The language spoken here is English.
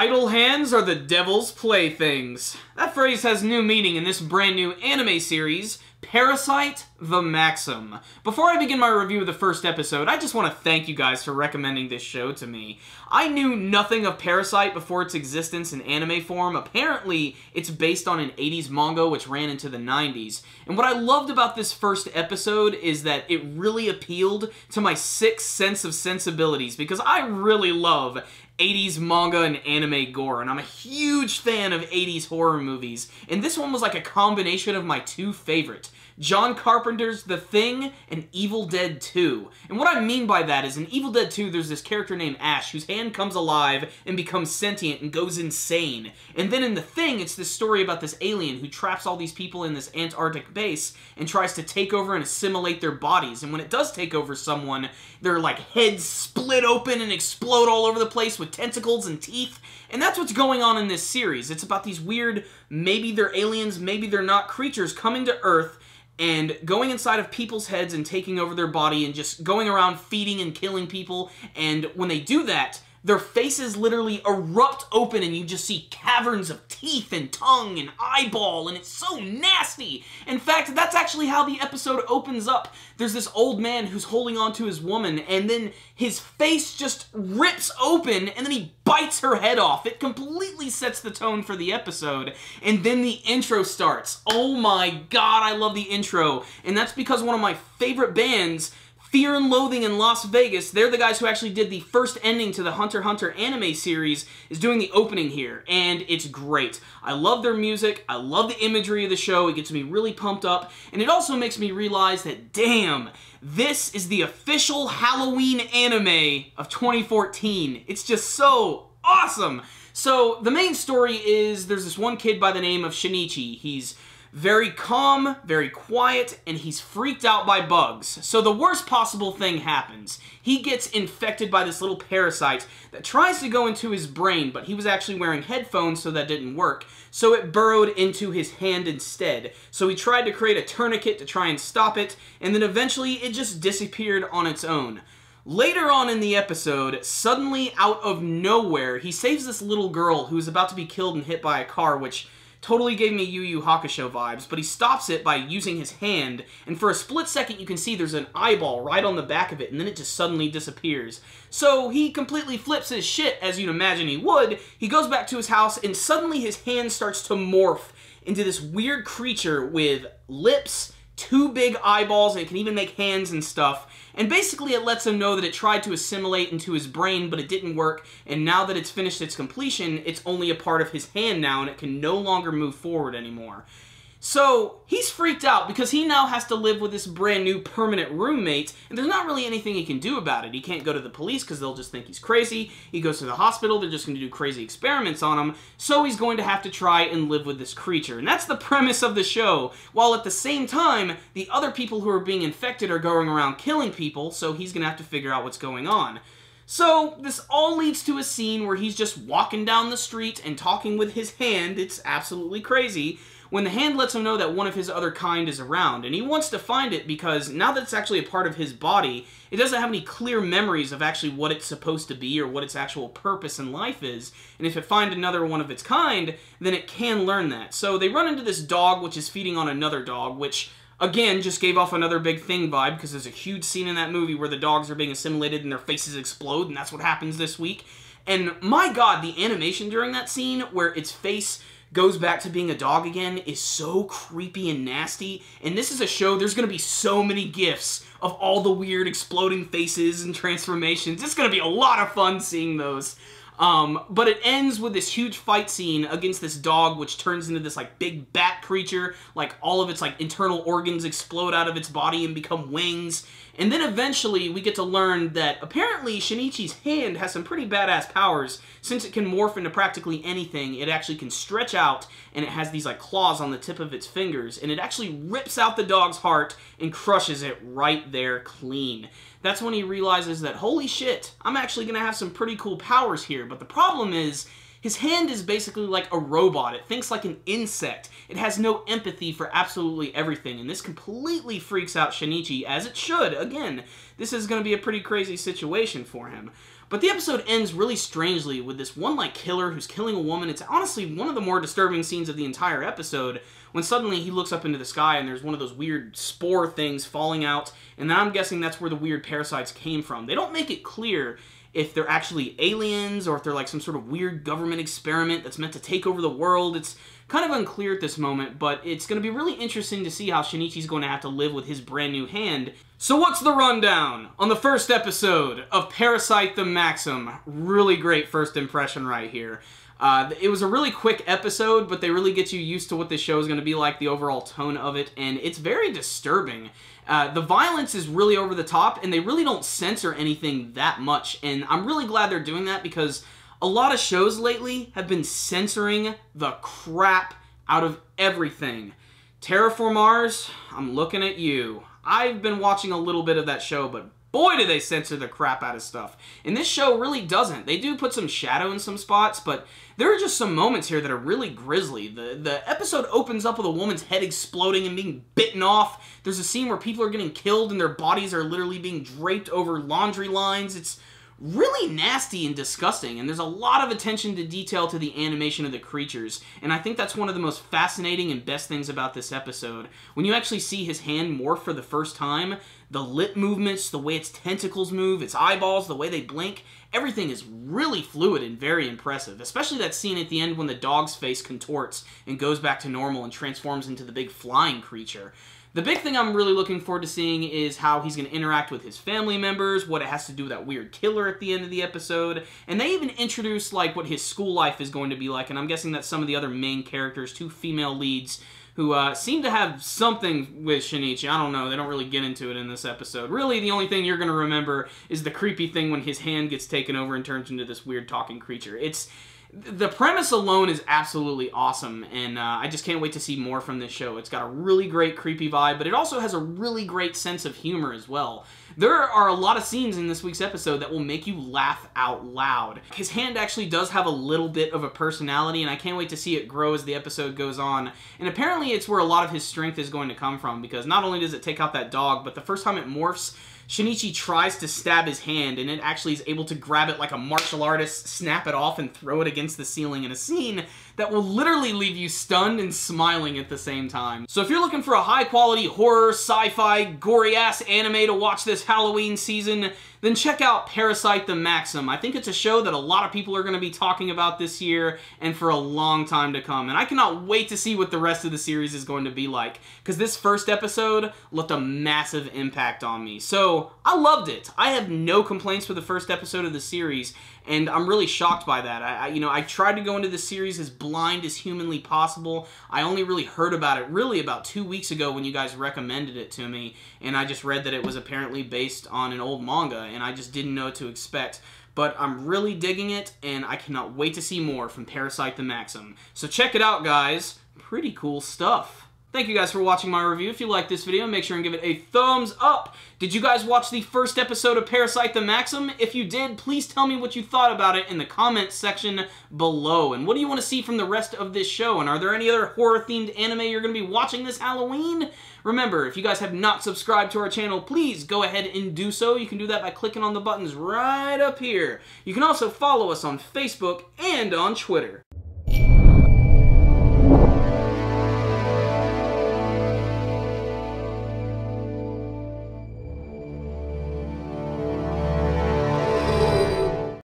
Idle hands are the devil's playthings. That phrase has new meaning in this brand new anime series, Parasyte, the Maxim. Before I begin my review of the first episode, I just want to thank you guys for recommending this show to me. I knew nothing of Parasyte before its existence in anime form. Apparently, it's based on an 80s manga which ran into the 90s. And what I loved about this first episode is that it really appealed to my sixth sense of sensibilities, because I really love 80s manga and anime gore, and I'm a huge fan of 80s horror movies, and this one was like a combination of my two favorite, John Carpenter's The Thing and Evil Dead 2. And what I mean by that is in Evil Dead 2, there's this character named Ash whose hand comes alive and becomes sentient and goes insane. And then in The Thing, it's this story about this alien who traps all these people in this Antarctic base and tries to take over and assimilate their bodies. And when it does take over someone, their like heads split open and explode all over the place with tentacles and teeth. And that's what's going on in this series. It's about these weird, maybe they're aliens, maybe they're not, creatures coming to Earth and going inside of people's heads and taking over their body and just going around feeding and killing people. And when they do that, their faces literally erupt open and you just see caverns of teeth and tongue and eyeball, and it's so nasty. In fact, that's actually how the episode opens up. There's this old man who's holding on to his woman, and then his face just rips open, and then he bites her head off. It completely sets the tone for the episode, and then the intro starts. Oh my god, I love the intro, and that's because one of my favorite bands, Fear and Loathing in Las Vegas, they're the guys who actually did the first ending to the Hunter x Hunter anime series, is doing the opening here, and it's great. I love their music, I love the imagery of the show, it gets me really pumped up, and it also makes me realize that, damn, this is the official Halloween anime of 2014. It's just so awesome! So, the main story is, there's this one kid by the name of Shinichi. He's very calm, very quiet, and he's freaked out by bugs. So the worst possible thing happens. He gets infected by this little parasite that tries to go into his brain, but he was actually wearing headphones, so that didn't work. So it burrowed into his hand instead. So he tried to create a tourniquet to try and stop it, and then eventually it just disappeared on its own. Later on in the episode, suddenly out of nowhere, he saves this little girl who is about to be killed and hit by a car, which totally gave me Yu Yu Hakusho vibes, but he stops it by using his hand, and for a split second you can see there's an eyeball right on the back of it, and then it just suddenly disappears. So he completely flips his shit, as you'd imagine he would. He goes back to his house, and suddenly his hand starts to morph into this weird creature with lips, two big eyeballs, and it can even make hands and stuff. And basically it lets him know that it tried to assimilate into his brain, but it didn't work, and now that it's finished its completion, it's only a part of his hand now, and it can no longer move forward anymore. So, he's freaked out because he now has to live with this brand new permanent roommate, and there's not really anything he can do about it. He can't go to the police because they'll just think he's crazy. He goes to the hospital, they're just going to do crazy experiments on him, so he's going to have to try and live with this creature. And that's the premise of the show, while at the same time, the other people who are being infected are going around killing people, so he's going to have to figure out what's going on. So, this all leads to a scene where he's just walking down the street and talking with his hand. It's absolutely crazy, when the hand lets him know that one of his other kind is around, and he wants to find it because now that it's actually a part of his body, it doesn't have any clear memories of actually what it's supposed to be or what its actual purpose in life is, and if it finds another one of its kind, then it can learn that. So they run into this dog which is feeding on another dog, which again just gave off another Big Thing vibe, because there's a huge scene in that movie where the dogs are being assimilated and their faces explode, and that's what happens this week. And my god, the animation during that scene where its face goes back to being a dog again is so creepy and nasty. And this is a show, there's going to be so many gifs of all the weird exploding faces and transformations. It's going to be a lot of fun seeing those. But it ends with this huge fight scene against this dog, which turns into this like big bat creature. Like all of its like internal organs explode out of its body and become wings. And then eventually we get to learn that apparently Shinichi's hand has some pretty badass powers. Since it can morph into practically anything, it actually can stretch out, and it has these like claws on the tip of its fingers, and it actually rips out the dog's heart and crushes it right there clean. That's when he realizes that, holy shit, I'm actually going to have some pretty cool powers here. But the problem is, his hand is basically like a robot. It thinks like an insect. It has no empathy for absolutely everything, and this completely freaks out Shinichi, as it should. Again, this is going to be a pretty crazy situation for him. But the episode ends really strangely with this one, killer who's killing a woman. It's honestly one of the more disturbing scenes of the entire episode, when suddenly he looks up into the sky and there's one of those weird spore things falling out, and then I'm guessing that's where the weird parasites came from. They don't make it clear if they're actually aliens or if they're some sort of weird government experiment that's meant to take over the world. It's kind of unclear at this moment, but it's going to be really interesting to see how Shinichi's going to have to live with his brand new hand. So what's the rundown on the first episode of Parasyte the Maxim? Really great first impression right here. It was a really quick episode, but they really get you used to what this show is going to be like, the overall tone of it, and it's very disturbing. The violence is really over the top, and they really don't censor anything that much, and I'm really glad they're doing that because a lot of shows lately have been censoring the crap out of everything. Terraform Mars, I'm looking at you. I've been watching a little bit of that show, but boy, do they censor the crap out of stuff. And this show really doesn't. They do put some shadow in some spots, but there are just some moments here that are really grisly. The episode opens up with a woman's head exploding and being bitten off. There's a scene where people are getting killed and their bodies are literally being draped over laundry lines. It's really nasty and disgusting, and there's a lot of attention to detail to the animation of the creatures, and I think that's one of the most fascinating and best things about this episode. When you actually see his hand morph for the first time, the lip movements, the way its tentacles move, its eyeballs, the way they blink, everything is really fluid and very impressive, especially that scene at the end when the dog's face contorts and goes back to normal and transforms into the big flying creature. The big thing I'm really looking forward to seeing is how he's going to interact with his family members, what it has to do with that weird killer at the end of the episode, and they even introduce what his school life is going to be like, and I'm guessing that some of the other main characters, 2 female leads, who seem to have something with Shinichi. I don't know, they don't really get into it in this episode. Really, the only thing you're going to remember is the creepy thing when his hand gets taken over and turns into this weird talking creature. The premise alone is absolutely awesome, and I just can't wait to see more from this show. It's got a really great creepy vibe, but it also has a really great sense of humor as well. There are a lot of scenes in this week's episode that will make you laugh out loud. His hand actually does have a little bit of a personality, and I can't wait to see it grow as the episode goes on. And apparently it's where a lot of his strength is going to come from, because not only does it take out that dog, but the first time it morphs, Shinichi tries to stab his hand, and it actually is able to grab it like a martial artist, snap it off, and throw it against the ceiling in a scene that will literally leave you stunned and smiling at the same time. So if you're looking for a high-quality horror, sci-fi, gory-ass anime to watch this Halloween season, then check out Parasyte the Maxim. I think it's a show that a lot of people are going to be talking about this year and for a long time to come. And I cannot wait to see what the rest of the series is going to be like, because this first episode left a massive impact on me. So I loved it. I have no complaints with the first episode of the series, and I'm really shocked by that. I tried to go into this series as blind as humanly possible. I only really heard about it really about 2 weeks ago when you guys recommended it to me, and I just read that it was apparently based on an old manga, and I just didn't know what to expect. But I'm really digging it, and I cannot wait to see more from Parasyte the Maxim. So check it out, guys. Pretty cool stuff. Thank you guys for watching my review. If you liked this video, make sure and give it a thumbs up. Did you guys watch the first episode of Parasyte the Maxim? If you did, please tell me what you thought about it in the comments section below. And what do you want to see from the rest of this show? And are there any other horror-themed anime you're going to be watching this Halloween? Remember, if you guys have not subscribed to our channel, please go ahead and do so. You can do that by clicking on the buttons right up here. You can also follow us on Facebook and on Twitter.